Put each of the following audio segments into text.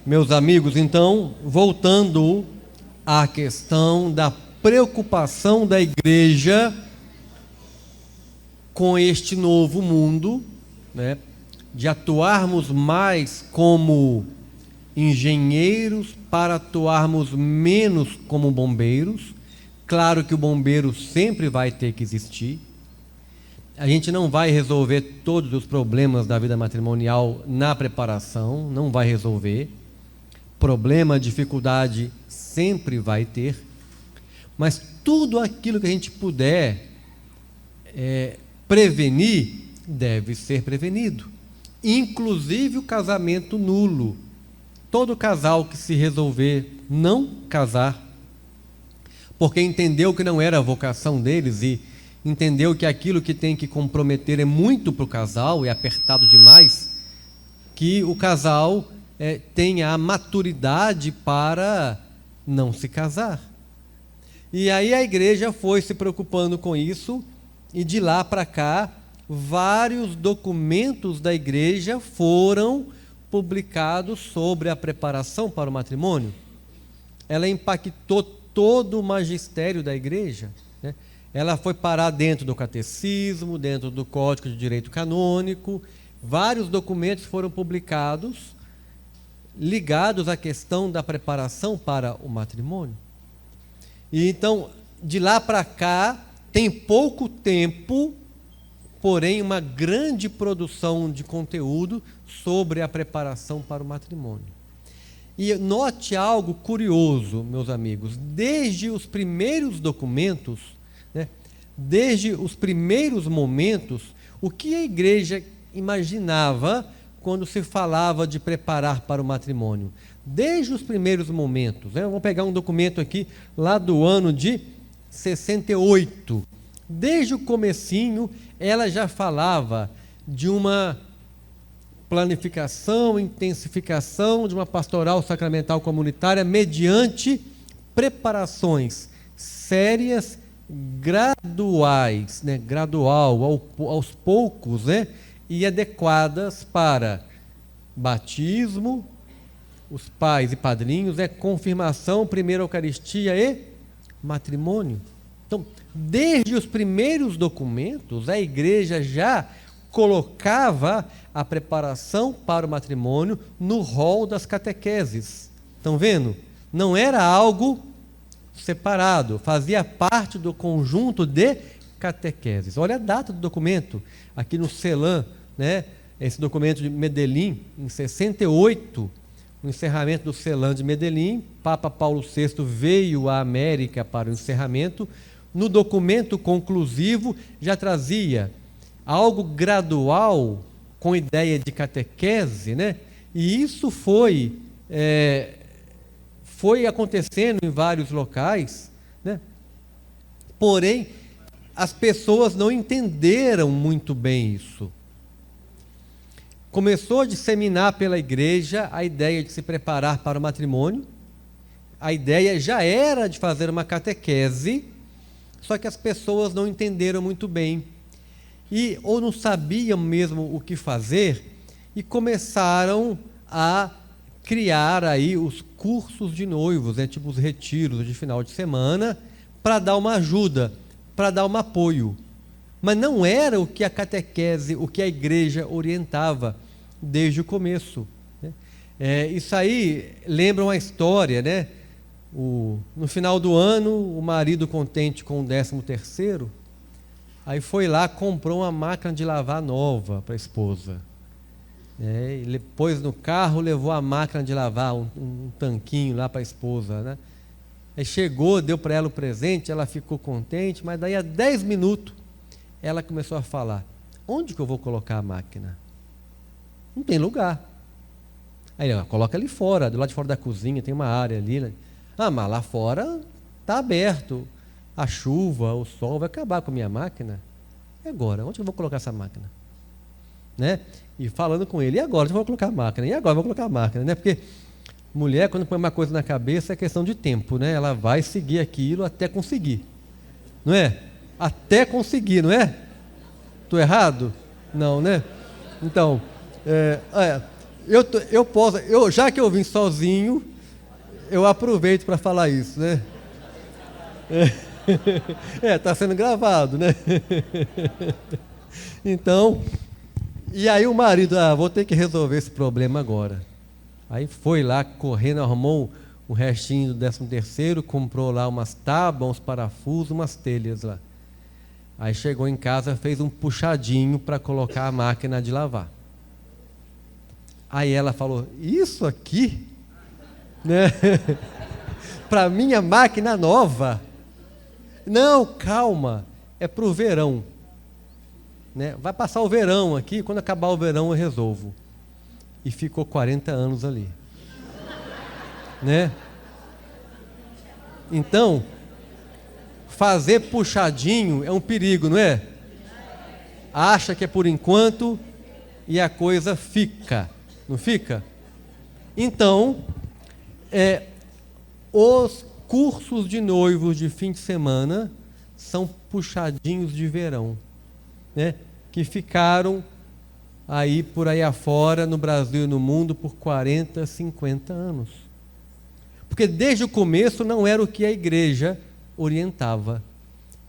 Meus amigos, então, voltando à questão da preocupação da igreja com este novo mundo, né, de atuarmos mais como engenheiros para atuarmos menos como bombeiros. Claro que o bombeiro sempre vai ter que existir. A gente não vai resolver todos os problemas da vida matrimonial na preparação, não vai resolver. Problema, dificuldade sempre vai ter, mas tudo aquilo que a gente puder prevenir, deve ser prevenido, inclusive o casamento nulo. Todo casal que se resolver não casar, porque entendeu que não era a vocação deles e entendeu que aquilo que tem que comprometer é muito para o casal, é apertado demais, que o casal tenha a maturidade para não se casar. E aí a igreja foi se preocupando com isso, e de lá para cá, vários documentos da igreja foram publicados sobre a preparação para o matrimônio. Ela impactou todo o magistério da igreja, né? Ela foi parar dentro do catecismo, dentro do Código de Direito Canônico. Vários documentos foram publicados ligados à questão da preparação para o matrimônio. E então, de lá para cá, tem pouco tempo, porém uma grande produção de conteúdo sobre a preparação para o matrimônio. E note algo curioso, meus amigos, desde os primeiros documentos, né, desde os primeiros momentos, o que a igreja imaginava quando se falava de preparar para o matrimônio? Desde os primeiros momentos, né? Vamos pegar um documento aqui, lá do ano de 68. Desde o comecinho, ela já falava de uma planificação, intensificação de uma pastoral sacramental comunitária mediante preparações sérias, graduais, né? Gradual, aos poucos, né? E adequadas para batismo, os pais e padrinhos, confirmação, primeira Eucaristia e matrimônio. Então, desde os primeiros documentos, a igreja já colocava a preparação para o matrimônio no rol das catequeses. Estão vendo? Não era algo separado, fazia parte do conjunto de catequeses. Olha a data do documento, aqui no CELAM, né? Esse documento de Medellín, em 68, o encerramento do CELAM de Medellín, Papa Paulo VI veio à América para o encerramento. No documento conclusivo já trazia algo gradual, com ideia de catequese, né? E isso foi acontecendo em vários locais, né? Porém, as pessoas não entenderam muito bem isso. Começou a disseminar pela igreja a ideia de se preparar para o matrimônio. A ideia já era de fazer uma catequese, só que as pessoas não entenderam muito bem. Ou não sabiam mesmo o que fazer, e começaram a criar aí os cursos de noivos, né, tipo os retiros de final de semana, para dar uma ajuda, para dar um apoio. Mas não era o que a catequese, o que a igreja orientava desde o começo, né? Isso aí lembra uma história, né? No final do ano, o marido contente com o 13º, aí foi lá, comprou uma máquina de lavar nova para a esposa. Ele pôs no carro, levou a máquina de lavar, um tanquinho lá para a esposa, né? Aí chegou, deu para ela o presente, ela ficou contente, mas daí a 10 minutos, ela começou a falar: onde que eu vou colocar a máquina? Não tem lugar. Aí ela coloca ali fora, do lado de fora da cozinha, tem uma área ali, né? Ah, mas lá fora está aberto. A chuva, o sol vai acabar com a minha máquina. E agora? Onde eu vou colocar essa máquina? Né? E falando com ele: e agora? Onde eu vou colocar a máquina? E agora eu vou colocar a máquina? Né? Porque mulher, quando põe uma coisa na cabeça, é questão de tempo, né? Ela vai seguir aquilo até conseguir. Não é? Até conseguir, não é? Estou errado? Não, né? Então, eu posso, já que eu vim sozinho, eu aproveito para falar isso, né? Está sendo gravado, né? Então, e aí o marido, vou ter que resolver esse problema agora. Aí foi lá correndo, arrumou um restinho do 13º, comprou lá umas tábuas, uns parafusos, umas telhas lá. Aí chegou em casa, fez um puxadinho para colocar a máquina de lavar. Aí ela falou, isso aqui, né? Para minha máquina nova. Não, calma, é para o verão. Né? Vai passar o verão aqui, quando acabar o verão eu resolvo. E ficou 40 anos ali. Né? Então, fazer puxadinho é um perigo, não é? Acha que é por enquanto e a coisa fica, não fica? Então, os cursos de noivos de fim de semana são puxadinhos de verão, né? Que ficaram aí por aí afora, no Brasil e no mundo, por 40, 50 anos. Porque desde o começo não era o que a igreja orientava.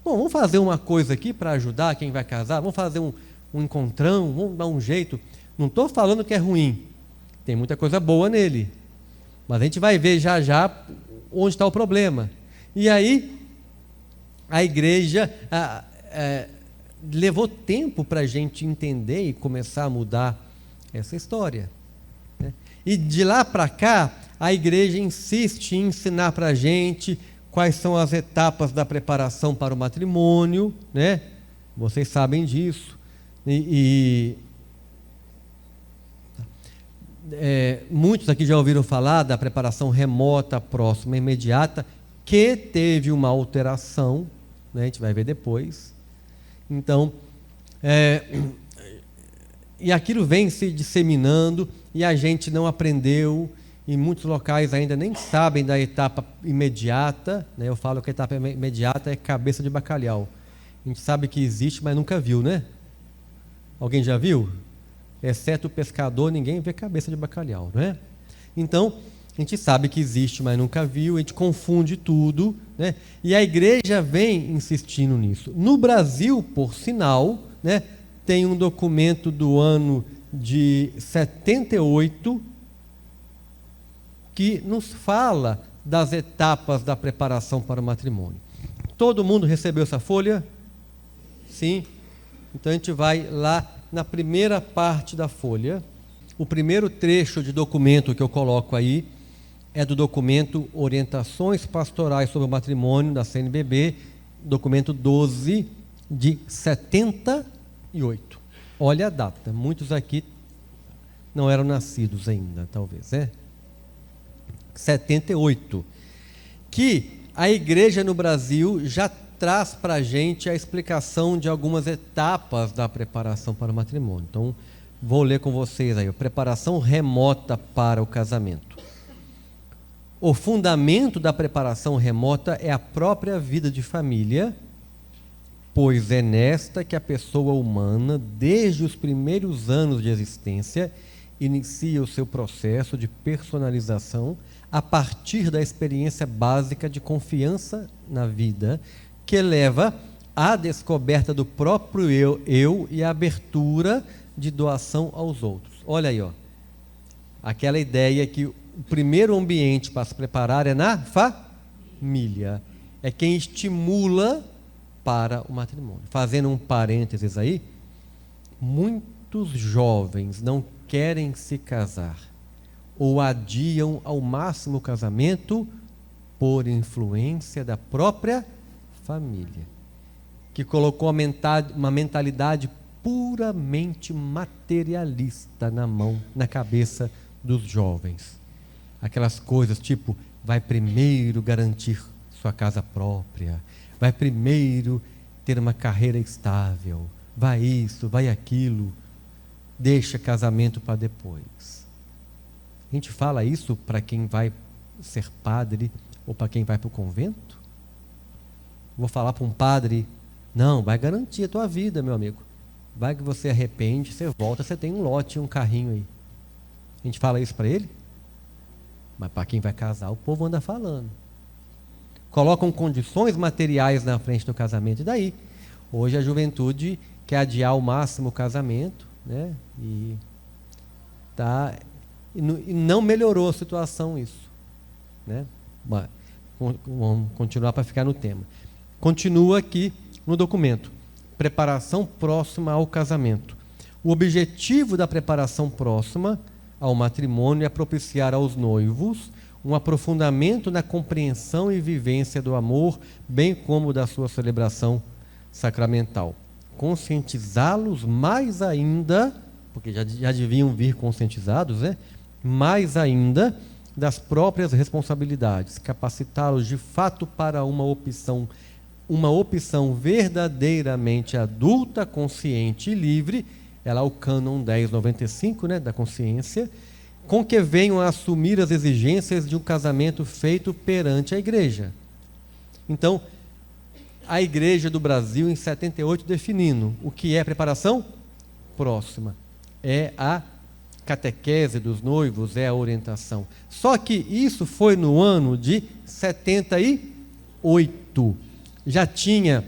Bom, vamos fazer uma coisa aqui para ajudar quem vai casar, vamos fazer um encontrão, vamos dar um jeito. Não estou falando que é ruim, tem muita coisa boa nele, mas a gente vai ver já já onde está o problema. E aí, a igreja levou tempo para a gente entender e começar a mudar essa história. Né? E de lá para cá, a igreja insiste em ensinar para a gente quais são as etapas da preparação para o matrimônio, né? Vocês sabem disso. Muitos aqui já ouviram falar da preparação remota, próxima, imediata, que teve uma alteração, né? A gente vai ver depois. Então, e aquilo vem se disseminando e a gente não aprendeu. Em muitos locais ainda nem sabem da etapa imediata, né? Eu falo que a etapa imediata é cabeça de bacalhau. A gente sabe que existe, mas nunca viu, né? Alguém já viu? Exceto o pescador, ninguém vê cabeça de bacalhau, não é? Então, a gente sabe que existe, mas nunca viu, a gente confunde tudo, né? E a igreja vem insistindo nisso. No Brasil, por sinal, né, tem um documento do ano de 78 que nos fala das etapas da preparação para o matrimônio. Todo mundo recebeu essa folha? Sim. Então a gente vai lá na primeira parte da folha. O primeiro trecho de documento que eu coloco aí é do documento Orientações Pastorais sobre o Matrimônio, da CNBB, documento 12 de 78. Olha a data, muitos aqui não eram nascidos ainda, talvez, 78. Que a igreja no Brasil já traz para a gente a explicação de algumas etapas da preparação para o matrimônio. Então, vou ler com vocês aí, a preparação remota para o casamento. O fundamento da preparação remota é a própria vida de família, pois é nesta que a pessoa humana, desde os primeiros anos de existência, inicia o seu processo de personalização a partir da experiência básica de confiança na vida, que leva à descoberta do próprio eu e à abertura de doação aos outros. Olha aí, aquela ideia que o primeiro ambiente para se preparar é na família. É quem estimula para o matrimônio. Fazendo um parênteses aí, muitos jovens não querem se casar ou adiam ao máximo o casamento por influência da própria família, que colocou uma mentalidade puramente materialista na cabeça dos jovens. Aquelas coisas tipo, vai primeiro garantir sua casa própria, vai primeiro ter uma carreira estável, vai isso, vai aquilo, deixa casamento para depois. A gente fala isso para quem vai ser padre ou para quem vai para o convento? Vou falar para um padre, não, vai garantir a tua vida, meu amigo. Vai que você arrepende, você volta, você tem um lote, um carrinho aí. A gente fala isso para ele, mas para quem vai casar, o povo anda falando. Colocam condições materiais na frente do casamento, e daí? Hoje a juventude quer adiar ao máximo o casamento, né? E não melhorou a situação isso, né? Mas, vamos continuar para ficar no tema. Continua aqui no documento: preparação próxima ao casamento. O objetivo da preparação próxima ao matrimônio é propiciar aos noivos um aprofundamento na compreensão e vivência do amor, bem como da sua celebração sacramental. Conscientizá-los mais ainda, porque já deviam vir conscientizados, né? Mais ainda das próprias responsabilidades, capacitá-los de fato para uma opção verdadeiramente adulta, consciente e livre. É lá o cânon 1095, né, da consciência, com que venham a assumir as exigências de um casamento feito perante a igreja. Então, a igreja do Brasil, em 78, definindo o que é preparação próxima. É a catequese dos noivos, é a orientação. Só que isso foi no ano de 78. Já tinha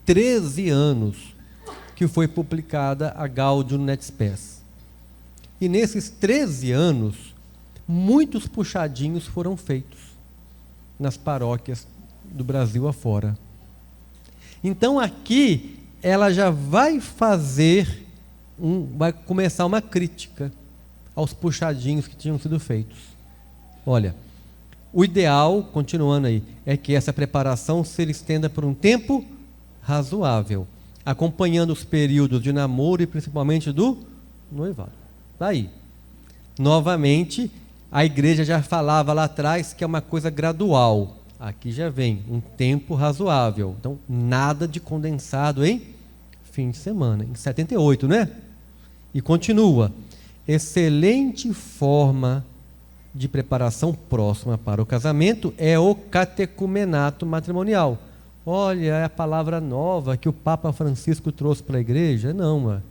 13 anos que foi publicada a Gaudium et Spes. E nesses 13 anos, muitos puxadinhos foram feitos nas paróquias do Brasil afora. Então aqui ela já vai vai começar uma crítica aos puxadinhos que tinham sido feitos. Olha, o ideal, continuando aí, é que essa preparação se estenda por um tempo razoável, acompanhando os períodos de namoro e principalmente do noivado. Daí, novamente, a igreja já falava lá atrás que é uma coisa gradual. Aqui já vem um tempo razoável. Então, nada de condensado em fim de semana. Em 78, né? E continua. Excelente forma de preparação próxima para o casamento é o catecumenato matrimonial. Olha, é a palavra nova que o Papa Francisco trouxe para a igreja. Não,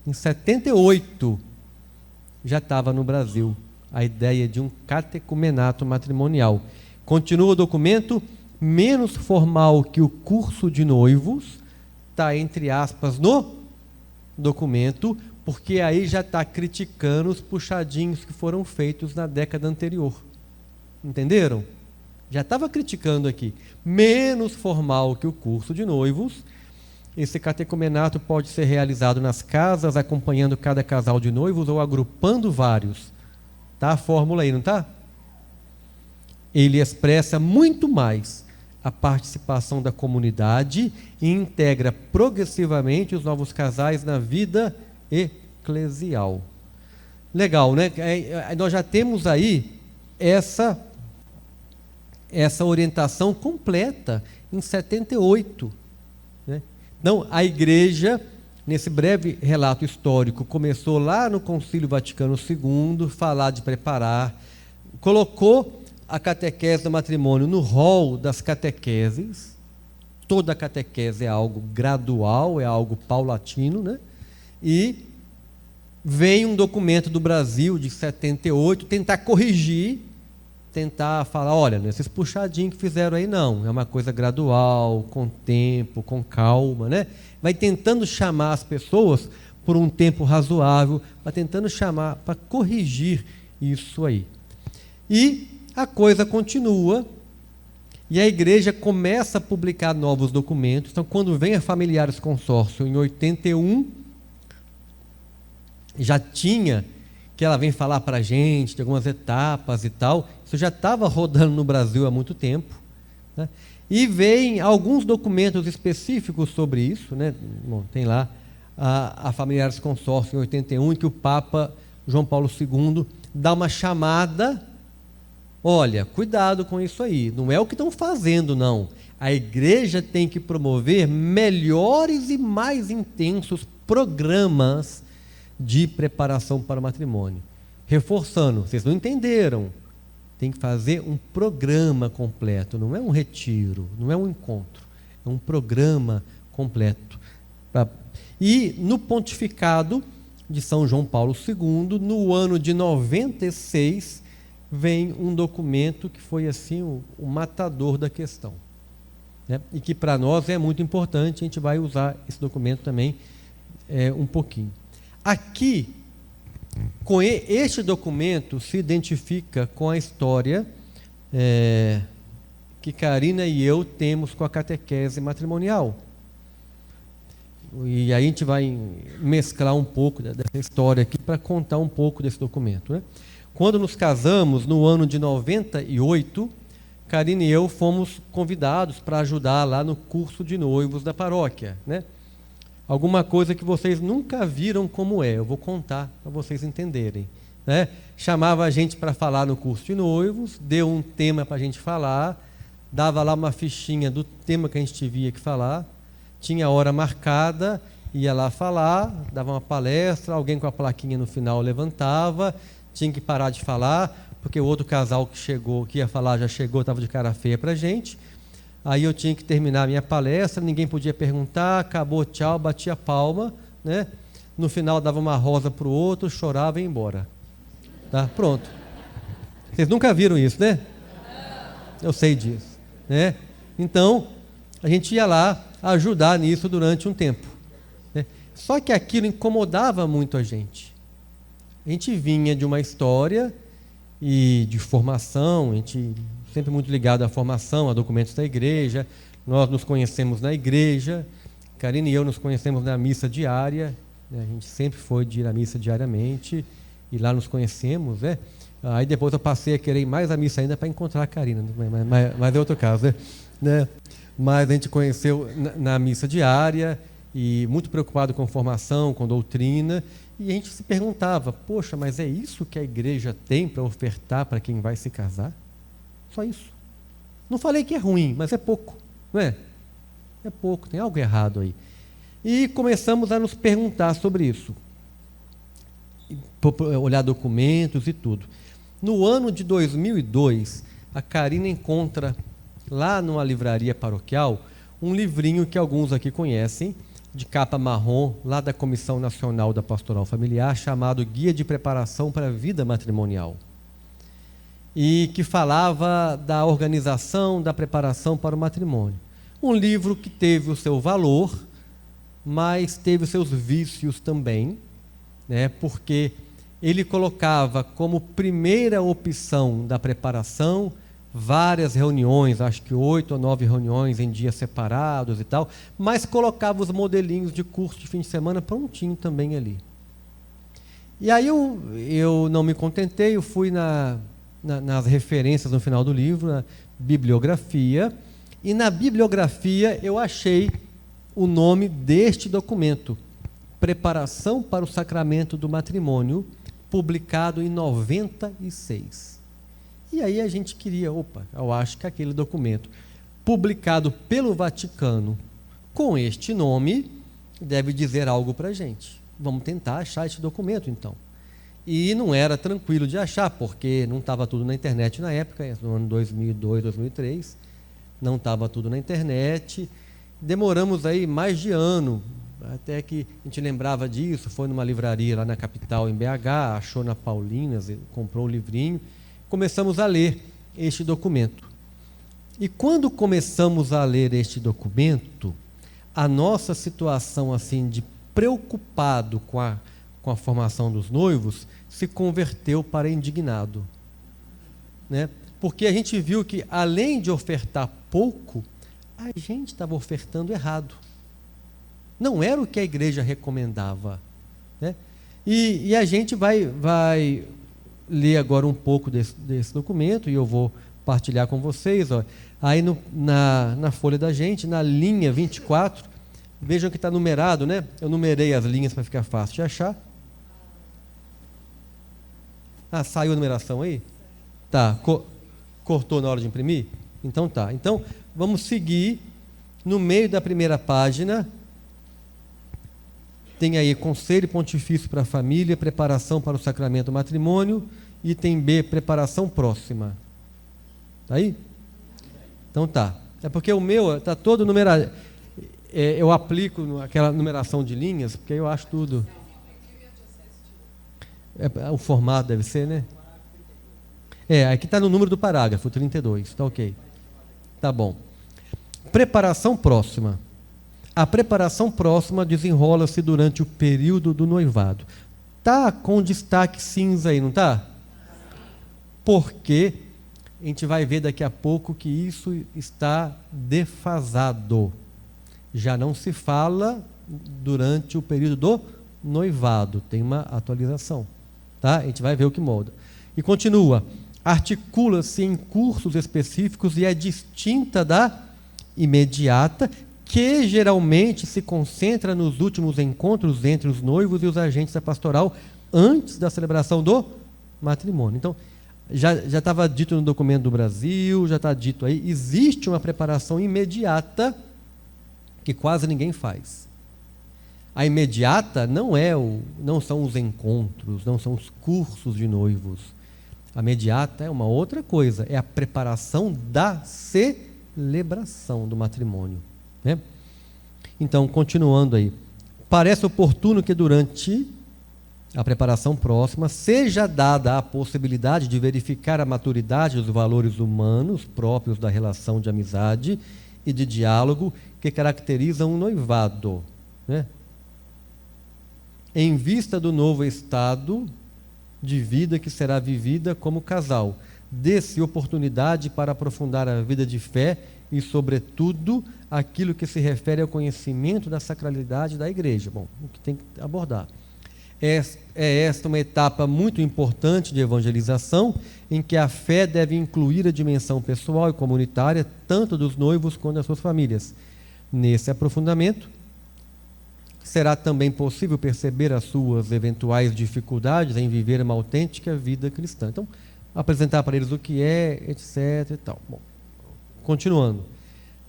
em 78 já estava no Brasil a ideia de um catecumenato matrimonial. Continua o documento: menos formal que o curso de noivos, está entre aspas no documento, porque aí já está criticando os puxadinhos que foram feitos na década anterior. Entenderam? Já estava criticando aqui. Menos formal que o curso de noivos, esse catecumenato pode ser realizado nas casas, acompanhando cada casal de noivos ou agrupando vários. Está a fórmula aí, não está? Ele expressa muito mais a participação da comunidade e integra progressivamente os novos casais na vida eclesial. Legal, né? Nós já temos aí essa orientação completa em 78. Né? Então, a igreja, nesse breve relato histórico, começou lá no Concílio Vaticano II, falar de preparar, colocou a catequese do matrimônio no rol das catequeses. Toda catequese é algo gradual, é algo paulatino, né? E vem um documento do Brasil de 78 tentar corrigir, tentar falar, olha, esses puxadinhos que fizeram aí não, é uma coisa gradual, com tempo, com calma, né? Vai tentando chamar as pessoas por um tempo razoável, vai tentando chamar para corrigir isso aí. E a coisa continua, e a igreja começa a publicar novos documentos. Então, quando vem a Familiares Consórcio, em 81, já tinha, que ela vem falar para a gente de algumas etapas e tal, isso já estava rodando no Brasil há muito tempo, né? E vem alguns documentos específicos sobre isso, né? Bom, tem lá a Familiares Consórcio em 81, em que o Papa João Paulo II dá uma chamada. Olha, cuidado com isso aí, não é o que estão fazendo, não. A igreja tem que promover melhores e mais intensos programas de preparação para o matrimônio. Reforçando, vocês não entenderam, tem que fazer um programa completo, não é um retiro, não é um encontro, é um programa completo. E no pontificado, de São João Paulo II, no ano de 96, vem um documento que foi assim o matador da questão, né? E que para nós é muito importante, a gente vai usar esse documento também um pouquinho. Aqui, com este documento, se identifica com a história que Karina e eu temos com a catequese matrimonial. E aí a gente vai mesclar um pouco dessa história aqui para contar um pouco desse documento, né? Quando nos casamos, no ano de 98, Karina e eu fomos convidados para ajudar lá no curso de noivos da paróquia, né? Alguma coisa que vocês nunca viram como eu vou contar para vocês entenderem, né? Chamava a gente para falar no curso de noivos, deu um tema para a gente falar, dava lá uma fichinha do tema que a gente tinha que falar, tinha a hora marcada, ia lá falar, dava uma palestra, alguém com a plaquinha no final levantava, tinha que parar de falar, porque o outro casal que ia falar já chegou, estava de cara feia para a gente. Aí eu tinha que terminar a minha palestra, ninguém podia perguntar, acabou, tchau, batia a palma, né? No final dava uma rosa para o outro, chorava e ia embora. Tá? Pronto. Vocês nunca viram isso, né? Eu sei disso, né? Então, a gente ia lá ajudar nisso durante um tempo, né? Só que aquilo incomodava muito a gente. A gente vinha de uma história e de formação, a gente sempre muito ligado à formação, a documentos da igreja. Nós nos conhecemos na igreja, Karina e eu nos conhecemos na missa diária, né? A gente sempre foi de ir à missa diariamente e lá nos conhecemos, né? Aí depois eu passei a querer ir mais à missa ainda para encontrar a Karina, mas é outro caso, né? Mas a gente conheceu na missa diária e muito preocupado com formação, com doutrina, e a gente se perguntava, poxa, mas é isso que a igreja tem para ofertar para quem vai se casar? Só isso. Não falei que é ruim, mas é pouco, não é? É pouco, tem algo errado aí. E começamos a nos perguntar sobre isso, olhar documentos e tudo. No ano de 2002, a Karina encontra lá numa livraria paroquial um livrinho que alguns aqui conhecem, de capa marrom, lá da Comissão Nacional da Pastoral Familiar, chamado Guia de Preparação para a Vida Matrimonial. E que falava da organização, da preparação para o matrimônio. Um livro que teve o seu valor, mas teve os seus vícios também, né? Porque ele colocava como primeira opção da preparação várias reuniões, acho que 8 ou 9 reuniões em dias separados e tal, mas colocava os modelinhos de curso de fim de semana prontinho também ali. E aí eu não me contentei, eu fui nas referências no final do livro, na bibliografia, e na bibliografia eu achei o nome deste documento, Preparação para o Sacramento do Matrimônio, publicado em 96. E aí a gente queria, eu acho que aquele documento, publicado pelo Vaticano, com este nome, deve dizer algo para a gente. Vamos tentar achar esse documento, então. E não era tranquilo de achar, porque não estava tudo na internet na época, no ano 2002, 2003, não estava tudo na internet. Demoramos aí mais de ano, até que a gente lembrava disso, foi numa livraria lá na capital, em BH, achou na Paulinas, comprou o livrinho, começamos a ler este documento. E quando começamos a ler este documento, a nossa situação assim de preocupado com a formação dos noivos se converteu para indignado, né? Porque a gente viu que, além de ofertar pouco, a gente estava ofertando errado. Não era o que a igreja recomendava, né? E a gente vai ler agora um pouco desse documento, e eu vou partilhar com vocês. Aí na folha da gente, na linha 24, vejam que está numerado, né? Eu numerei as linhas para ficar fácil de achar. Saiu a numeração aí? Tá, cortou na hora de imprimir? Então tá. Então, vamos seguir. No meio da primeira página, tem aí Conselho Pontifício para a Família, Preparação para o Sacramento do Matrimônio, item B, Preparação Próxima. Está aí? Então tá. É porque o meu está todo numerado. Eu aplico aquela numeração de linhas, porque eu acho tudo. O formato deve ser, né? Aqui está no número do parágrafo, 32. Tá ok. Tá bom. Preparação próxima. A preparação próxima desenrola-se durante o período do noivado. Tá com destaque cinza aí, não tá? Porque a gente vai ver daqui a pouco que isso está defasado. Já não se fala durante o período do noivado. Tem uma atualização. Tá? A gente vai ver o que muda. E continua. Articula-se em cursos específicos e é distinta da imediata, que geralmente se concentra nos últimos encontros entre os noivos e os agentes da pastoral antes da celebração do matrimônio. Então, já estava dito no documento do Brasil, já está dito aí, existe uma preparação imediata que quase ninguém faz. A imediata não são os encontros, não são os cursos de noivos. A imediata é uma outra coisa, é a preparação da celebração do matrimônio. Né? Então, continuando aí, parece oportuno que durante a preparação próxima seja dada a possibilidade de verificar a maturidade dos valores humanos próprios da relação de amizade e de diálogo que caracterizam um noivado, né? Em vista do novo estado de vida que será vivida como casal, dê-se oportunidade para aprofundar a vida de fé e, sobretudo, aquilo que se refere ao conhecimento da sacralidade da igreja. Bom, o que tem que abordar. É esta uma etapa muito importante de evangelização, em que a fé deve incluir a dimensão pessoal e comunitária, tanto dos noivos quanto das suas famílias. Nesse aprofundamento, será também possível perceber as suas eventuais dificuldades em viver uma autêntica vida cristã. Então, apresentar para eles o que é, etc. e tal. Bom, continuando.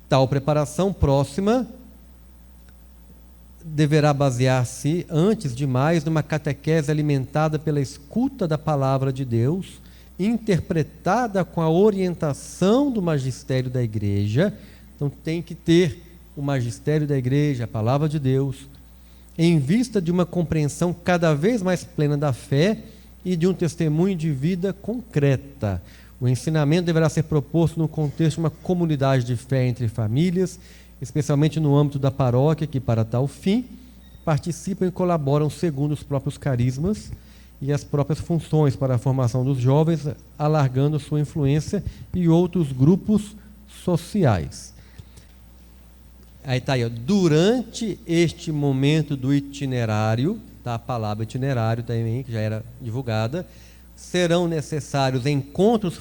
Tal preparação próxima deverá basear-se, antes de mais, numa catequese alimentada pela escuta da palavra de Deus, interpretada com a orientação do magistério da igreja. Então, tem que ter o magistério da igreja, a palavra de Deus, em vista de uma compreensão cada vez mais plena da fé e de um testemunho de vida concreta. O ensinamento deverá ser proposto no contexto de uma comunidade de fé entre famílias, especialmente no âmbito da paróquia, que para tal fim participam e colaboram segundo os próprios carismas e as próprias funções para a formação dos jovens, alargando sua influência e outros grupos sociais. Aí está aí, ó, durante este momento do itinerário, tá, a palavra itinerário também, que já era divulgada, serão necessários encontros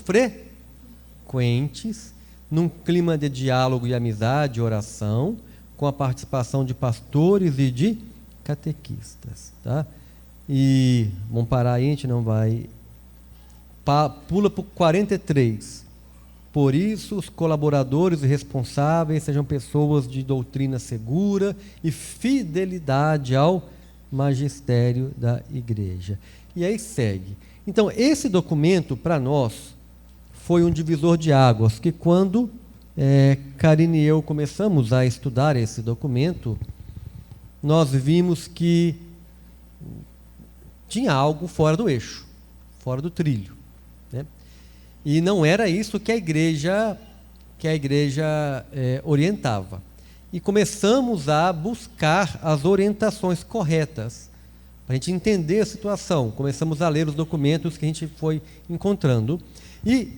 frequentes, num clima de diálogo e amizade e oração, com a participação de pastores e de catequistas. Tá? E vamos parar aí, a gente não vai... Pula para o 43. Por isso, os colaboradores e responsáveis sejam pessoas de doutrina segura e fidelidade ao magistério da igreja. E aí segue. Então, esse documento, para nós, foi um divisor de águas, que quando Karine e eu começamos a estudar esse documento, nós vimos que tinha algo fora do eixo, fora do trilho, né? E não era isso que a igreja orientava. E começamos a buscar as orientações corretas, para a gente entender a situação. Começamos a ler os documentos que a gente foi encontrando. E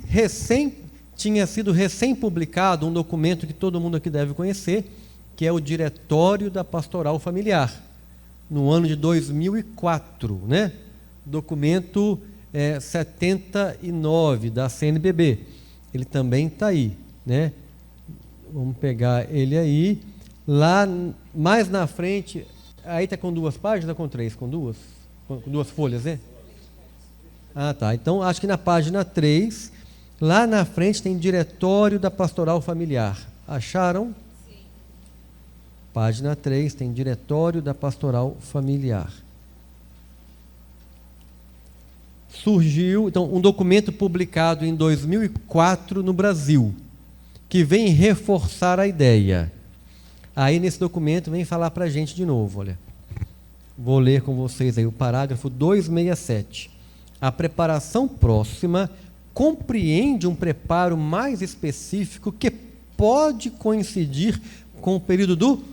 tinha sido recém-publicado um documento que todo mundo aqui deve conhecer, que é o Diretório da Pastoral Familiar, no ano de 2004, né? Documento 79 da CNBB. Ele também está aí, né? Vamos pegar ele aí. Lá, mais na frente, aí está com 2 páginas ou com 3? Com 2? Com 2 folhas, né? Ah, tá. Então, acho que na página 3, lá na frente tem Diretório da Pastoral Familiar. Acharam? Sim. Página 3 tem Diretório da Pastoral Familiar. Surgiu, então, um documento publicado em 2004 no Brasil, que vem reforçar a ideia. Aí, nesse documento, vem falar para a gente de novo, olha. Vou ler com vocês aí o parágrafo 267. A preparação próxima compreende um preparo mais específico que pode coincidir com o período do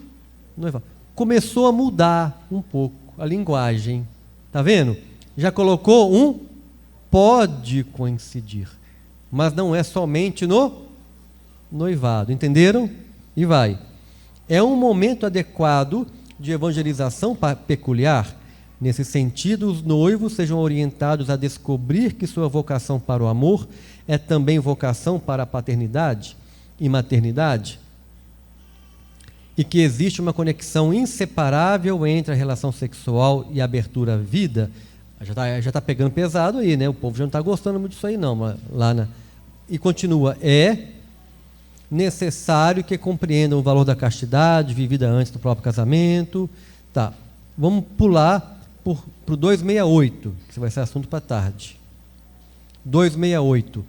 noivado. Começou a mudar um pouco a linguagem. Está vendo? Já colocou um pode coincidir, mas não é somente no noivado. Entenderam? E vai. É um momento adequado de evangelização peculiar. Nesse sentido, os noivos sejam orientados a descobrir que sua vocação para o amor é também vocação para a paternidade e maternidade, e que existe uma conexão inseparável entre a relação sexual e a abertura à vida. Já está pegando pesado aí, né? O povo já não está gostando muito disso aí, não. E continua, é necessário que compreendam o valor da castidade vivida antes do próprio casamento. Tá, vamos pular para o 268, que vai ser assunto para tarde. 268.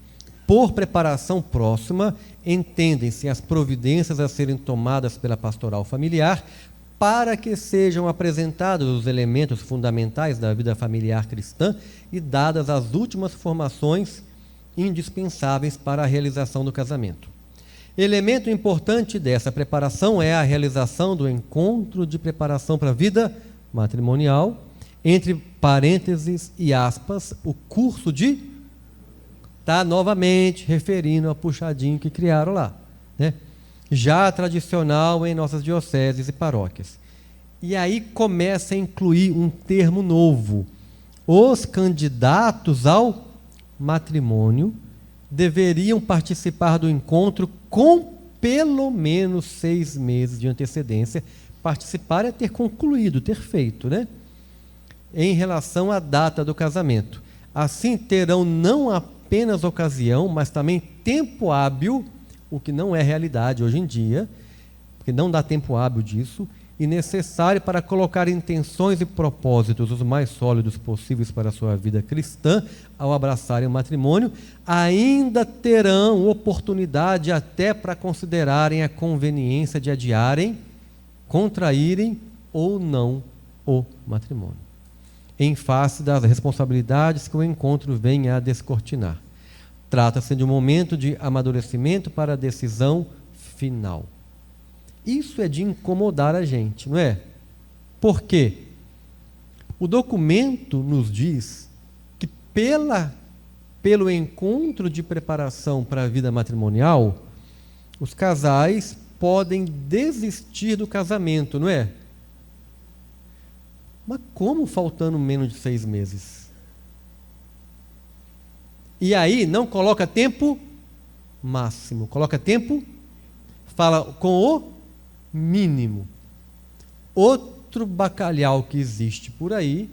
Por preparação próxima, entendem-se as providências a serem tomadas pela pastoral familiar para que sejam apresentados os elementos fundamentais da vida familiar cristã e dadas as últimas formações indispensáveis para a realização do casamento. Elemento importante dessa preparação é a realização do encontro de preparação para a vida matrimonial, entre parênteses e aspas, o curso de... Está novamente referindo ao puxadinho que criaram lá, né? Já tradicional em nossas dioceses e paróquias. E aí começa a incluir um termo novo. Os candidatos ao matrimônio deveriam participar do encontro com pelo menos 6 meses de antecedência. Participar é ter concluído, ter feito, né? Em relação à data do casamento. Assim terão não apenas ocasião, mas também tempo hábil, o que não é realidade hoje em dia, porque não dá tempo hábil disso, e necessário para colocar intenções e propósitos os mais sólidos possíveis para a sua vida cristã ao abraçarem o matrimônio, ainda terão oportunidade até para considerarem a conveniência de adiarem, contraírem ou não o matrimônio, em face das responsabilidades que o encontro vem a descortinar. Trata-se de um momento de amadurecimento para a decisão final. Isso é de incomodar a gente, não é? Por quê? O documento nos diz que pelo encontro de preparação para a vida matrimonial, os casais podem desistir do casamento, não é? Mas como faltando menos de 6 meses? E aí não coloca tempo máximo, coloca tempo, fala com o mínimo. Outro bacalhau que existe por aí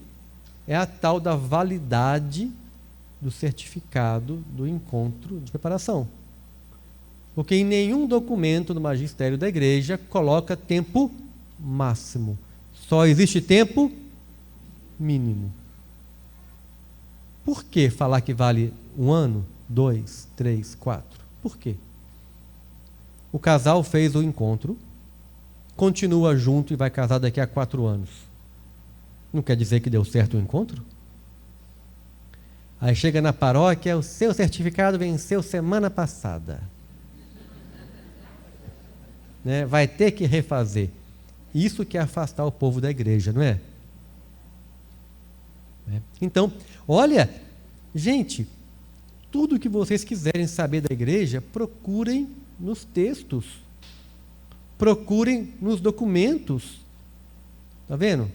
é a tal da validade do certificado do encontro de preparação. Porque em nenhum documento do magistério da igreja coloca tempo máximo. Só existe tempo mínimo. Por que falar que vale 1 ano, 2, 3, 4? Por quê? O casal fez o encontro, continua junto e vai casar daqui a 4 anos. Não quer dizer que deu certo o encontro? Aí chega na paróquia, o seu certificado venceu semana passada. Né? Vai ter que refazer. Isso que é afastar o povo da igreja, não é? Então, olha, gente, tudo que vocês quiserem saber da igreja, procurem nos textos, procurem nos documentos. Está vendo?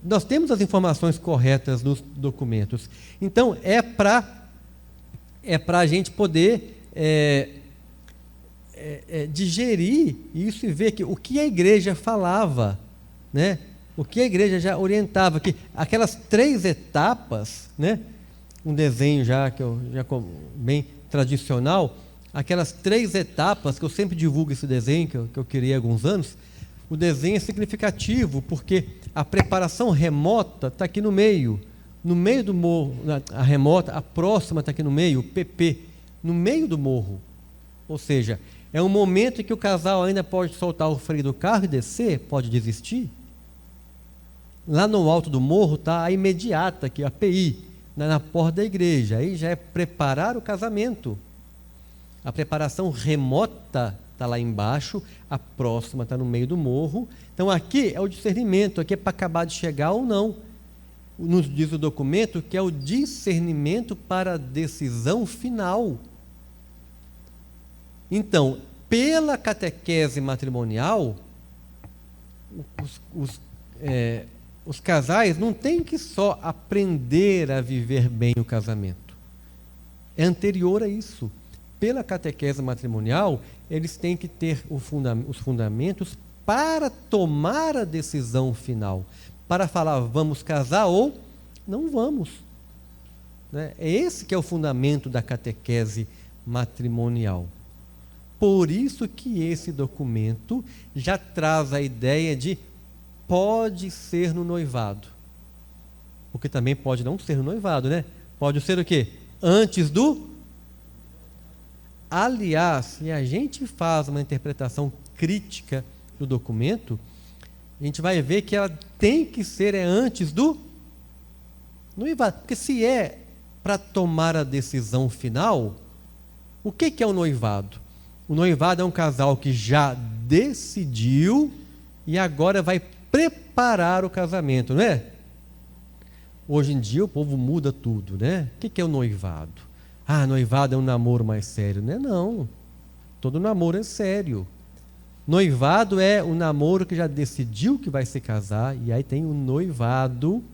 Nós temos as informações corretas nos documentos. Então, é para a gente poder digerir isso e ver que o que a igreja falava, né? O que a igreja já orientava, que aquelas 3 etapas, né? Um desenho já bem tradicional, aquelas 3 etapas, que eu sempre divulgo esse desenho, que eu criei há alguns anos. O desenho é significativo, porque a preparação remota está aqui no meio do morro, a remota, a próxima está aqui no meio, o PP, no meio do morro. Ou seja, é um momento em que o casal ainda pode soltar o freio do carro e descer, pode desistir. Lá no alto do morro está a imediata, que é a API, na porta da igreja. Aí já é preparar o casamento. A preparação remota está lá embaixo, a próxima está no meio do morro. Então aqui é o discernimento, aqui é para acabar de chegar ou não. Nos diz o documento que é o discernimento para a decisão final. Então, pela catequese matrimonial, os casais não têm que só aprender a viver bem o casamento. É anterior a isso. Pela catequese matrimonial, eles têm que ter os fundamentos para tomar a decisão final. Para falar, vamos casar ou não vamos. Né? É esse que é o fundamento da catequese matrimonial. Por isso que esse documento já traz a ideia de pode ser no noivado. Porque também pode não ser no noivado, né? Pode ser o quê? Antes do... Aliás, se a gente faz uma interpretação crítica do documento, a gente vai ver que ela tem que ser antes do noivado. Porque se é para tomar a decisão final, o que é o noivado? O noivado é um casal que já decidiu e agora vai preparar o casamento, não é? Hoje em dia o povo muda tudo, né? O que é o noivado? Ah, noivado é um namoro mais sério. Não é não. Todo namoro é sério. Noivado é um namoro que já decidiu que vai se casar, e aí tem o noivado,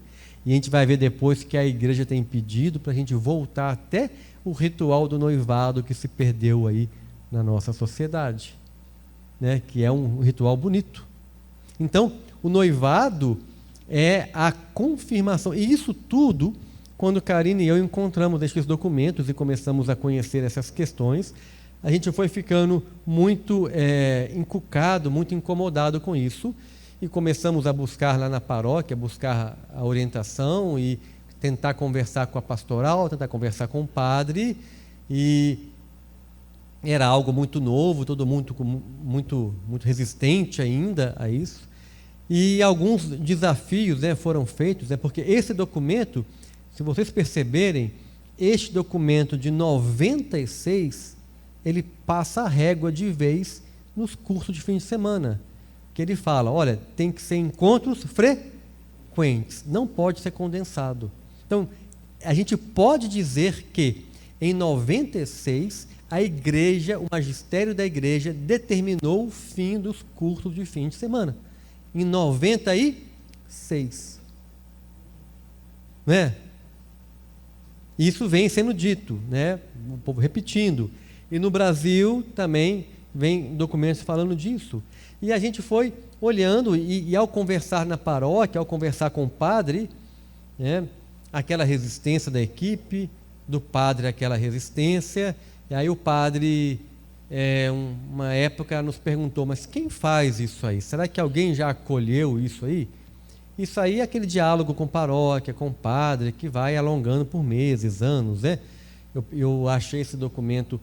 e a gente vai ver depois que a igreja tem pedido para a gente voltar até o ritual do noivado que se perdeu aí na nossa sociedade, né? Que é um ritual bonito. Então, o noivado é a confirmação, e isso tudo... Quando Karine e eu encontramos estes documentos e começamos a conhecer essas questões, a gente foi ficando muito encucado, muito incomodado com isso, e começamos a buscar lá na paróquia, buscar a orientação e tentar conversar com a pastoral, tentar conversar com o padre, e era algo muito novo, todo mundo muito resistente ainda a isso, e alguns desafios, né, foram feitos, porque esse documento... Se vocês perceberem, este documento de 96, ele passa a régua de vez nos cursos de fim de semana. Que ele fala, olha, tem que ser encontros frequentes, não pode ser condensado. Então, a gente pode dizer que, em 96, a igreja, o magistério da igreja, determinou o fim dos cursos de fim de semana. Em 96. Né? Isso vem sendo dito, né? O povo repetindo. E no Brasil também vem documentos falando disso. E a gente foi olhando, e ao conversar na paróquia, ao conversar com o padre, né? Aquela resistência da equipe, do padre aquela resistência, e aí o padre, uma época, nos perguntou, mas quem faz isso aí? Será que alguém já acolheu isso aí? Isso aí é aquele diálogo com paróquia, com padre, que vai alongando por meses, anos, né? Eu achei esse documento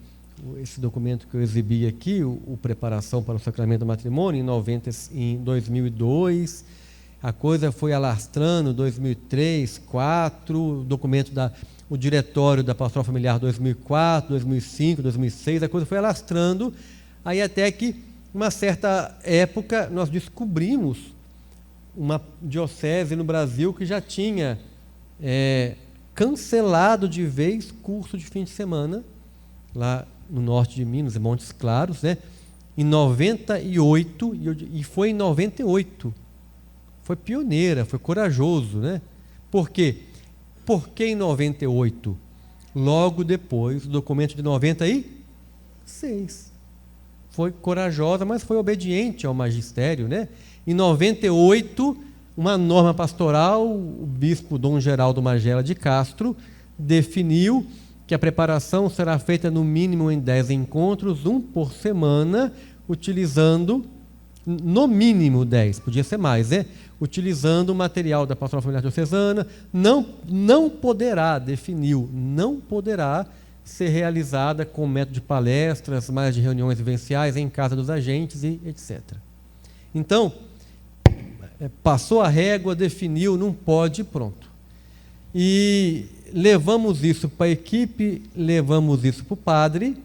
que eu exibi aqui, o Preparação para o Sacramento do Matrimônio, em 2002, a coisa foi alastrando, 2003, 2004, documento o Diretório da Pastoral Familiar 2004, 2005, 2006, a coisa foi alastrando, aí até que, uma certa época, nós descobrimos uma diocese no Brasil que já tinha cancelado de vez curso de fim de semana, lá no norte de Minas, em Montes Claros, né? Em 98, e foi em 98. Foi pioneira, foi corajoso, né? Por quê? Porque em 98, logo depois, o documento de 96, foi corajosa, mas foi obediente ao magistério, né? Em 98, uma norma pastoral, o bispo Dom Geraldo Magela de Castro definiu que a preparação será feita no mínimo em 10 encontros, um por semana, utilizando, no mínimo 10, podia ser mais, né? Utilizando o material da Pastoral Familiar Diocesana, não poderá, definiu, não poderá ser realizada com método de palestras, mais de reuniões vivenciais em casa dos agentes e etc. Então, Passou a régua, definiu, não pode, pronto. E levamos isso para a equipe, levamos isso para o padre,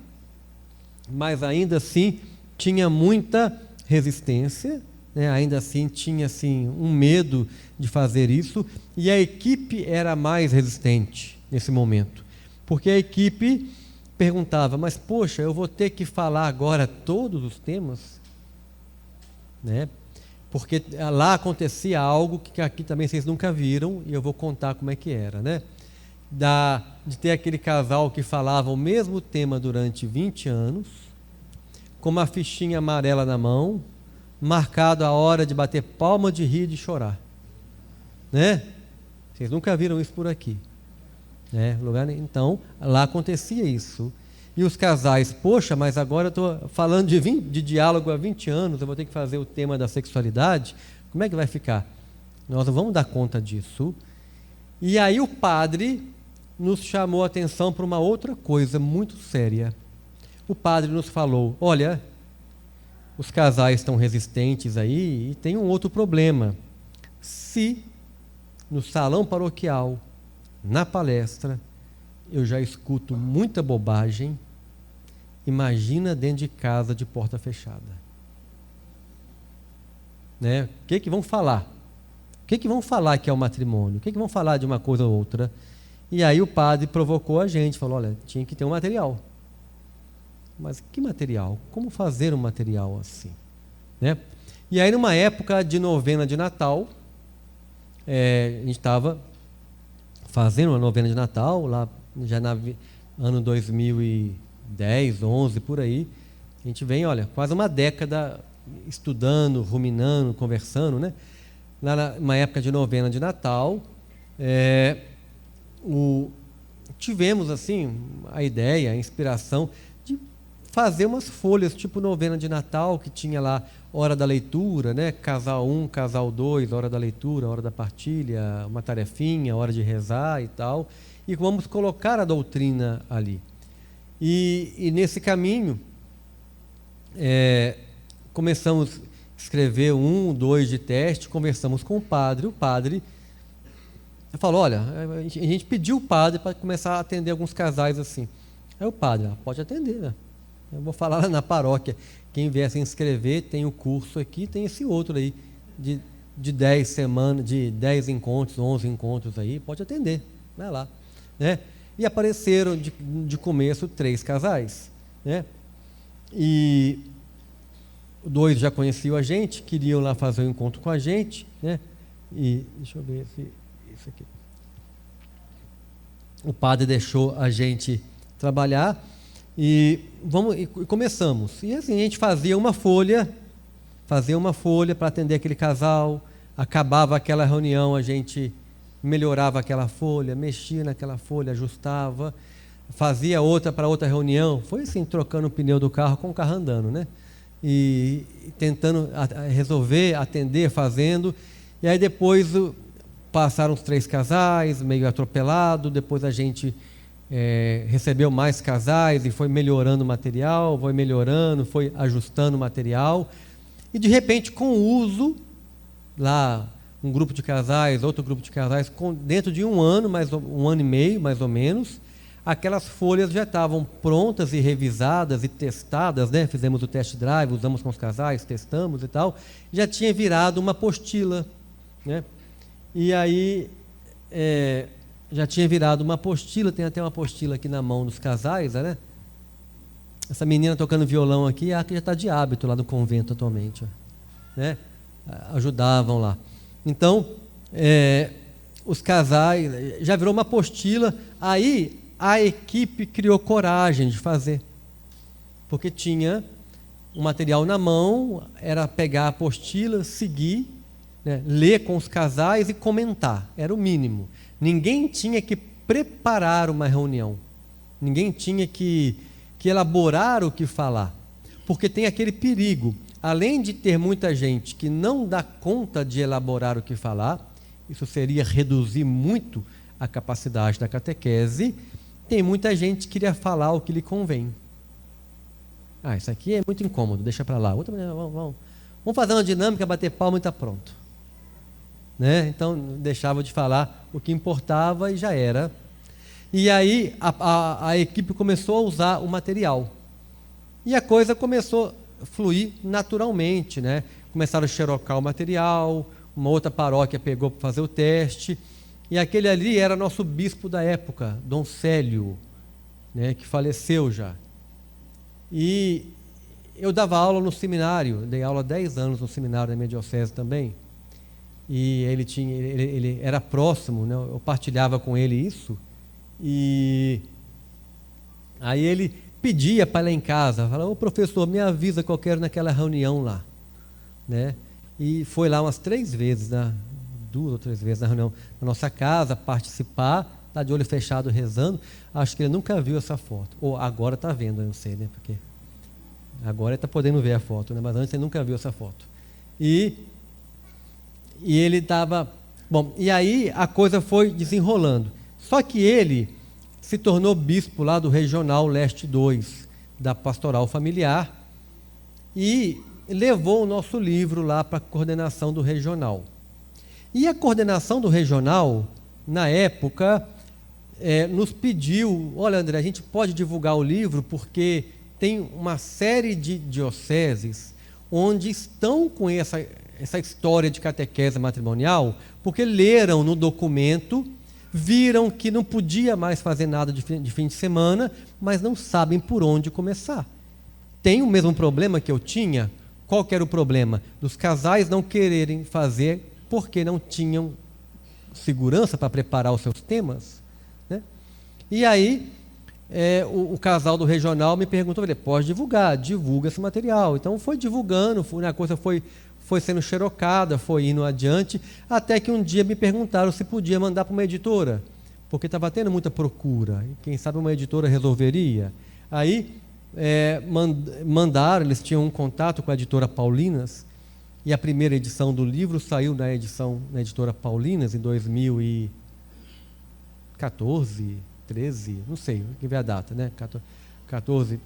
mas ainda assim tinha muita resistência, né? Ainda assim tinha assim, um medo de fazer isso, e a equipe era mais resistente nesse momento, porque a equipe perguntava, mas poxa, eu vou ter que falar agora todos os temas? Né? Porque lá acontecia algo que aqui também vocês nunca viram, e eu vou contar como é que era, né? De ter aquele casal que falava o mesmo tema durante 20 anos, com uma fichinha amarela na mão, marcado a hora de bater palma, de rir e de chorar. Né? Vocês nunca viram isso por aqui. Né? Então, lá acontecia isso. E os casais, poxa, mas agora eu estou falando de diálogo há 20 anos, eu vou ter que fazer o tema da sexualidade, como é que vai ficar? Nós não vamos dar conta disso. E aí o padre nos chamou a atenção para uma outra coisa muito séria. O padre nos falou, olha, os casais estão resistentes aí e tem um outro problema. Se no salão paroquial, na palestra, eu já escuto muita bobagem, imagina dentro de casa de porta fechada. Né? O que vão falar? O que vão falar que é o matrimônio? O que vão falar de uma coisa ou outra? E aí o padre provocou a gente, falou, olha, tinha que ter um material. Mas que material? Como fazer um material assim? Né? E aí numa época de novena de Natal, a gente estava fazendo uma novena de Natal, lá já no ano 2010, 11, por aí. A gente vem, olha, quase uma década estudando, ruminando, conversando, né? Lá numa época de novena de Natal, tivemos assim a ideia, a inspiração de fazer umas folhas tipo novena de Natal, que tinha lá hora da leitura, né? Casal 1, casal 2, hora da leitura, hora da partilha, uma tarefinha, hora de rezar e tal, e vamos colocar a doutrina ali. E nesse caminho começamos a escrever 1, 2 de teste, conversamos com o padre falou, olha, a gente pediu o padre para começar a atender alguns casais assim. Aí o padre, pode atender, né? Eu vou falar lá na paróquia, quem vier se inscrever, tem o curso aqui, tem esse outro aí, de 10 semanas, de 10 encontros, 11 encontros aí, pode atender, vai lá. Né? E apareceram de começo 3 casais. Né? E 2 já conheciam a gente, queriam lá fazer um encontro com a gente, né? E deixa eu ver se isso aqui. O padre deixou a gente trabalhar e começamos. E assim, a gente fazia uma folha para atender aquele casal, acabava aquela reunião, a gente melhorava aquela folha, mexia naquela folha, ajustava, fazia outra para outra reunião. Foi assim, trocando o pneu do carro com o carro andando, né? E tentando resolver, atender, fazendo. E aí depois passaram os 3 casais, meio atropelado, depois a gente recebeu mais casais e foi melhorando o material, foi ajustando o material. E de repente, com o uso, lá um grupo de casais, outro grupo de casais, dentro de um ano e meio, mais ou menos, aquelas folhas já estavam prontas e revisadas e testadas, né? Fizemos o test drive, usamos com os casais, testamos e tal, já tinha virado uma apostila, né? E aí já tinha virado uma apostila, tem até uma apostila aqui na mão dos casais, né? Essa menina tocando violão aqui, a que já está de hábito lá no convento atualmente, né? Ajudavam lá. Então, os casais, já virou uma apostila, aí a equipe criou coragem de fazer, porque tinha o material na mão, era pegar a apostila, seguir, né, ler com os casais e comentar, era o mínimo. Ninguém tinha que preparar uma reunião, ninguém tinha que elaborar o que falar, porque tem aquele perigo, além de ter muita gente que não dá conta de elaborar o que falar, isso seria reduzir muito a capacidade da catequese. Tem muita gente que queria falar o que lhe convém. Isso aqui é muito incômodo, deixa para lá. Vamos fazer uma dinâmica, bater palma e está pronto. né? Então deixava de falar o que importava e já era. E aí a equipe começou a usar o material. E a coisa começou a fluir naturalmente, né? Começaram a xerocar o material, uma outra paróquia pegou para fazer o teste, e aquele ali era nosso bispo da época, Dom Célio, né, que faleceu já. E eu dava aula no seminário, dei aula 10 anos no seminário da minha diocese também, e ele era próximo, né, eu partilhava com ele isso, e aí ele pedia para ir lá em casa, falava: ô professor, me avisa que eu quero naquela reunião lá, né? E foi lá umas 3 vezes, né? 2 ou 3 vezes na reunião na nossa casa, participar, tá de olho fechado rezando. Acho que ele nunca viu essa foto, ou agora está vendo, eu não sei, né? Porque agora ele está podendo ver a foto, né? Mas antes ele nunca viu essa foto. E ele estava... Bom, e aí a coisa foi desenrolando. Só que ele se tornou bispo lá do Regional Leste 2, da Pastoral Familiar, e levou o nosso livro lá para a coordenação do Regional. E a coordenação do Regional, na época, nos pediu: olha, André, a gente pode divulgar o livro porque tem uma série de dioceses onde estão com essa história de catequese matrimonial, porque leram no documento, viram que não podia mais fazer nada de fim de semana, mas não sabem por onde começar. Tem o mesmo problema que eu tinha. Qual que era o problema? Dos casais não quererem fazer porque não tinham segurança para preparar os seus temas, né? E aí o casal do Regional me perguntou: pode divulgar, divulga esse material. Então foi divulgando, a coisa foi sendo xerocada, foi indo adiante, até que um dia me perguntaram se podia mandar para uma editora, porque estava tendo muita procura, e quem sabe uma editora resolveria. Aí mandaram, eles tinham um contato com a editora Paulinas, e a primeira edição do livro saiu na editora Paulinas em 2014, 13, não sei, que vê a data, né? 14,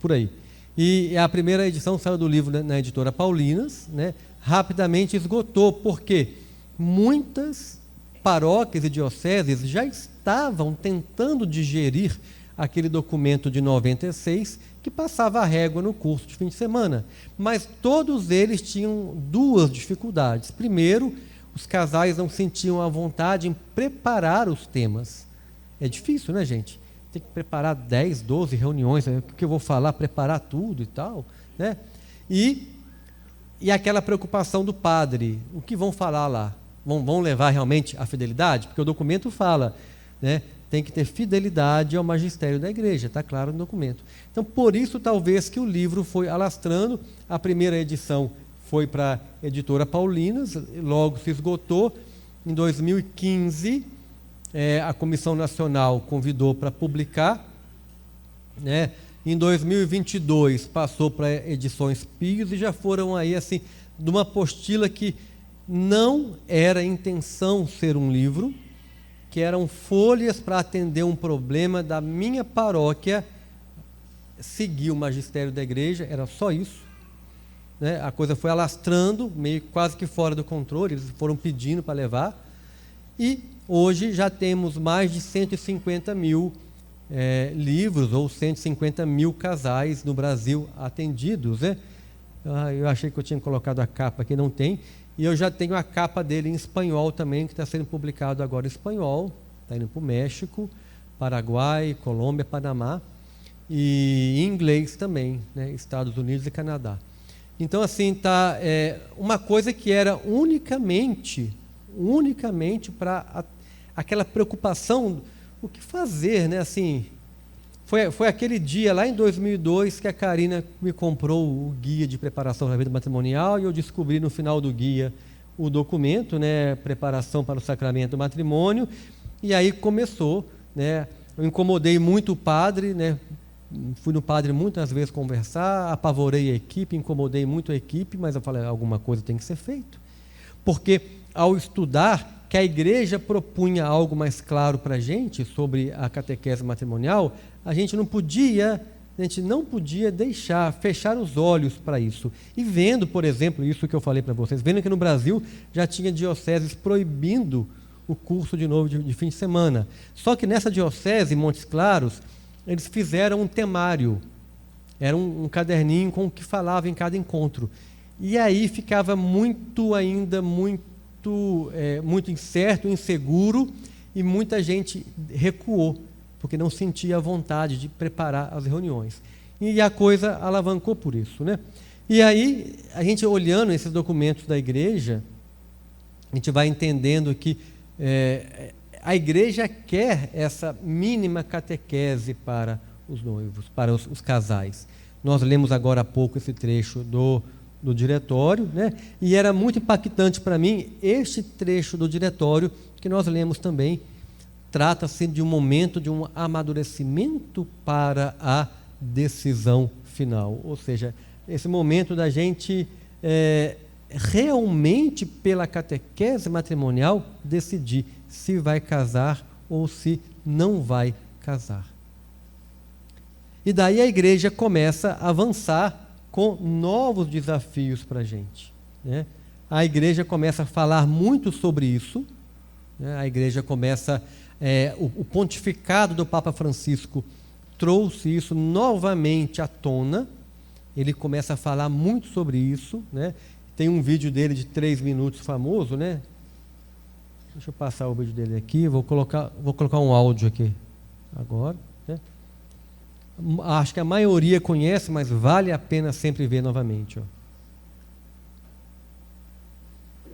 por aí. E a primeira edição saiu do livro na editora Paulinas, né? Rapidamente esgotou, porque muitas paróquias e dioceses já estavam tentando digerir aquele documento de 96, que passava a régua no curso de fim de semana. Mas todos eles tinham 2 dificuldades. Primeiro, os casais não sentiam a vontade em preparar os temas. É difícil, né, gente? Tem que preparar 10, 12 reuniões, o que eu vou falar, preparar tudo e tal, né? E aquela preocupação do padre: o que vão falar lá? Vão levar realmente a fidelidade? Porque o documento fala, né? Tem que ter fidelidade ao magistério da igreja, está claro no documento. Então, por isso, talvez, que o livro foi alastrando. A primeira edição foi para a editora Paulinas, logo se esgotou. Em 2015, a Comissão Nacional convidou para publicar, né? Em 2022, passou para Edições Pios, e já foram aí, assim, de uma apostila que não era intenção ser um livro, que eram folhas para atender um problema da minha paróquia, seguir o magistério da igreja, era só isso, né? A coisa foi alastrando, meio quase que fora do controle, eles foram pedindo para levar, e hoje já temos mais de 150 mil livros, ou 150 mil casais no Brasil atendidos, né? Eu achei que eu tinha colocado a capa aqui, não tem. E eu já tenho a capa dele em espanhol também, que está sendo publicado agora em espanhol, está indo para o México, Paraguai, Colômbia, Panamá, e em inglês também, né? Estados Unidos e Canadá. Então, assim, está uma coisa que era unicamente para aquela preocupação, o que fazer, né? Assim, foi aquele dia, lá em 2002, que a Karina me comprou o guia de preparação para a vida matrimonial, e eu descobri no final do guia o documento, né? Preparação para o sacramento do matrimônio, e aí começou, né? Eu incomodei muito o padre, né? Fui no padre muitas vezes conversar, apavorei a equipe, incomodei muito a equipe, mas eu falei: alguma coisa tem que ser feito. Porque ao estudar que a igreja propunha algo mais claro para a gente sobre a catequese matrimonial, a gente não podia a gente não podia fechar os olhos para isso. E vendo, por exemplo, isso que eu falei para vocês, vendo que no Brasil já tinha dioceses proibindo o curso de novo de fim de semana. Só que nessa diocese, em Montes Claros, eles fizeram um temário. Era um caderninho com o que falava em cada encontro. E aí ficava muito incerto, inseguro, e muita gente recuou, porque não sentia a vontade de preparar as reuniões. E a coisa alavancou por isso, né? E aí, a gente olhando esses documentos da igreja, a gente vai entendendo que a igreja quer essa mínima catequese para os noivos, para os casais. Nós lemos agora há pouco esse trecho do diretório, né? E era muito impactante para mim este trecho do diretório que nós lemos também. Trata-se de um momento de um amadurecimento para a decisão final, ou seja, esse momento da gente realmente, pela catequese matrimonial, decidir se vai casar ou se não vai casar. E daí a igreja começa a avançar com novos desafios para a gente, né? A igreja começa a falar muito sobre isso, né? A igreja começa, o pontificado do Papa Francisco trouxe isso novamente à tona. Ele começa a falar muito sobre isso, né? Tem um vídeo dele de 3 minutos famoso, né? Deixa eu passar o vídeo dele aqui, vou colocar um áudio aqui agora, né? Acho que a maioria conhece, mas vale a pena sempre ver novamente, ó.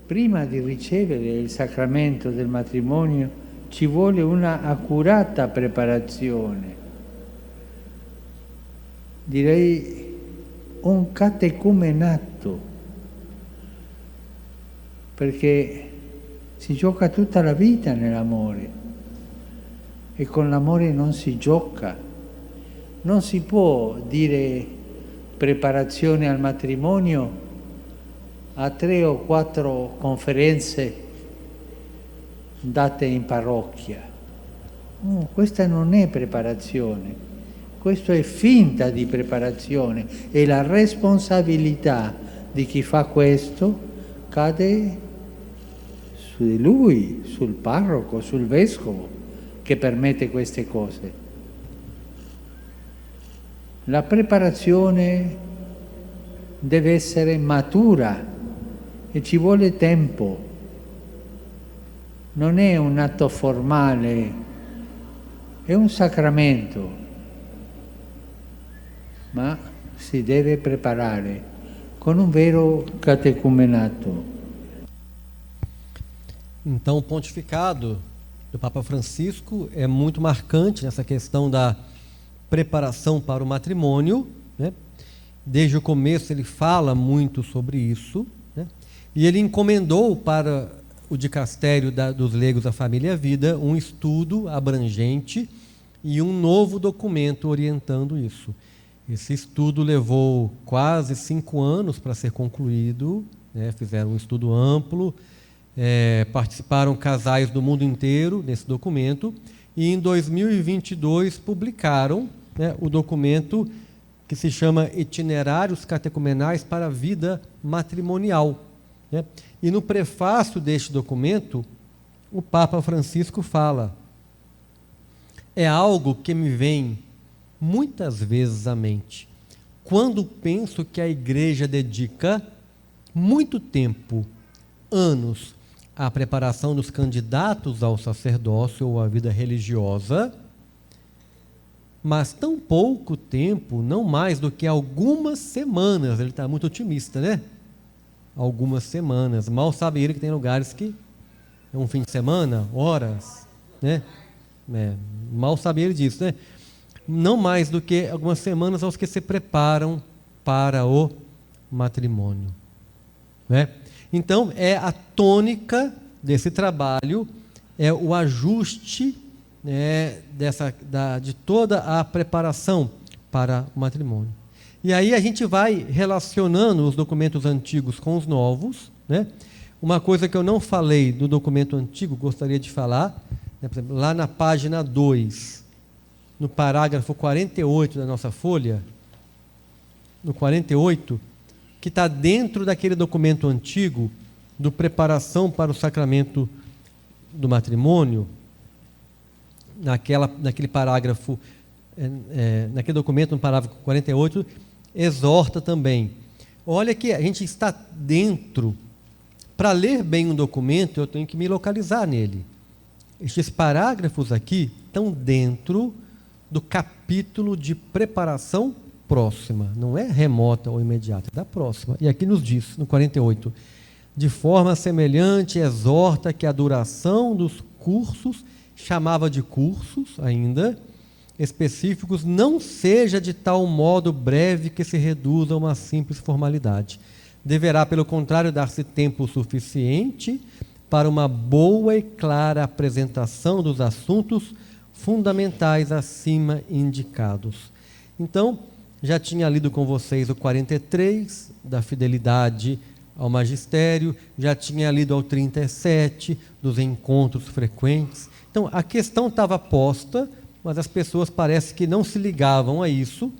Prima di ricevere il sacramento del matrimonio ci vuole una accurata preparazione, direi un catecumenato, perché si gioca tutta la vita nell'amore e con l'amore non si gioca. Non si può dire preparazione al matrimonio a 3 o 4 conferenze date in parrocchia. No, questa non è preparazione, questo è finta di preparazione e la responsabilità di chi fa questo cade su di lui, sul parroco, sul vescovo che permette queste cose. La preparazione deve essere matura e ci vuole tempo. Non è un atto formale, è un sacramento, ma si deve preparare con un vero catecumenato. Então, o pontificado do Papa Francisco é muito marcante nessa questão da preparação para o matrimônio, né? Desde o começo ele fala muito sobre isso, né? E ele encomendou para o dicastério dos leigos da família e a vida um estudo abrangente e um novo documento orientando isso. Esse estudo levou quase 5 anos para ser concluído, né? Fizeram um estudo amplo, participaram casais do mundo inteiro nesse documento, e em 2022 publicaram, né, o documento que se chama Itinerários Catecumenais para a Vida Matrimonial, né? E no prefácio deste documento, o Papa Francisco fala: é algo que me vem muitas vezes à mente, quando penso que a igreja dedica muito tempo, anos, à preparação dos candidatos ao sacerdócio ou à vida religiosa, mas tão pouco tempo, não mais do que algumas semanas. Ele está muito otimista, né? Algumas semanas. Mal sabe ele que tem lugares que é um fim de semana, horas, né? Mal sabe ele disso, né? Não mais do que algumas semanas aos que se preparam para o matrimônio, né? Então, é a tônica desse trabalho, é o ajuste, né, de toda a preparação para o matrimônio. E aí a gente vai relacionando os documentos antigos com os novos, né? Uma coisa que eu não falei do documento antigo, gostaria de falar, né, por exemplo, lá na página 2, no parágrafo 48 da nossa folha, no 48, que está dentro daquele documento antigo do preparação para o sacramento do matrimônio, naquele parágrafo, naquele documento, no parágrafo 48, exorta também. Olha que a gente está dentro. Para ler bem um documento, eu tenho que me localizar nele. Estes parágrafos aqui estão dentro do capítulo de preparação próxima. Não é remota ou imediata, é da próxima. E aqui nos diz, no 48, de forma semelhante, exorta que a duração dos cursos, chamava de cursos ainda, específicos, não seja de tal modo breve que se reduza a uma simples formalidade. Deverá, pelo contrário, dar-se tempo suficiente para uma boa e clara apresentação dos assuntos fundamentais acima indicados. Então, já tinha lido com vocês o 43, da fidelidade ao magistério, já tinha lido ao 37, dos encontros frequentes. Então, a questão estava posta, mas as pessoas parece que não se ligavam a isso,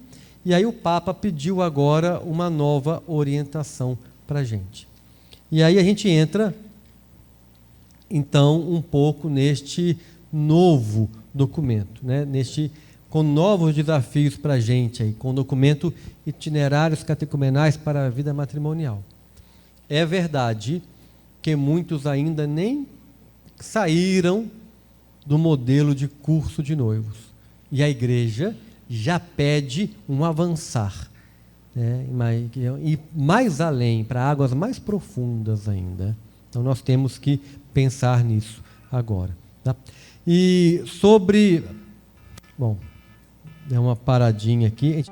e aí o Papa pediu agora uma nova orientação para a gente. E aí a gente entra, então, um pouco neste novo documento, né? Com novos desafios para a gente, aí, com o documento Itinerários Catecumenais para a Vida Matrimonial. É verdade que muitos ainda nem saíram do modelo de curso de noivos. E a igreja já pede um avançar, né? E mais além, para águas mais profundas ainda. Então nós temos que pensar nisso agora. Tá? E sobre... Bom, deu uma paradinha aqui.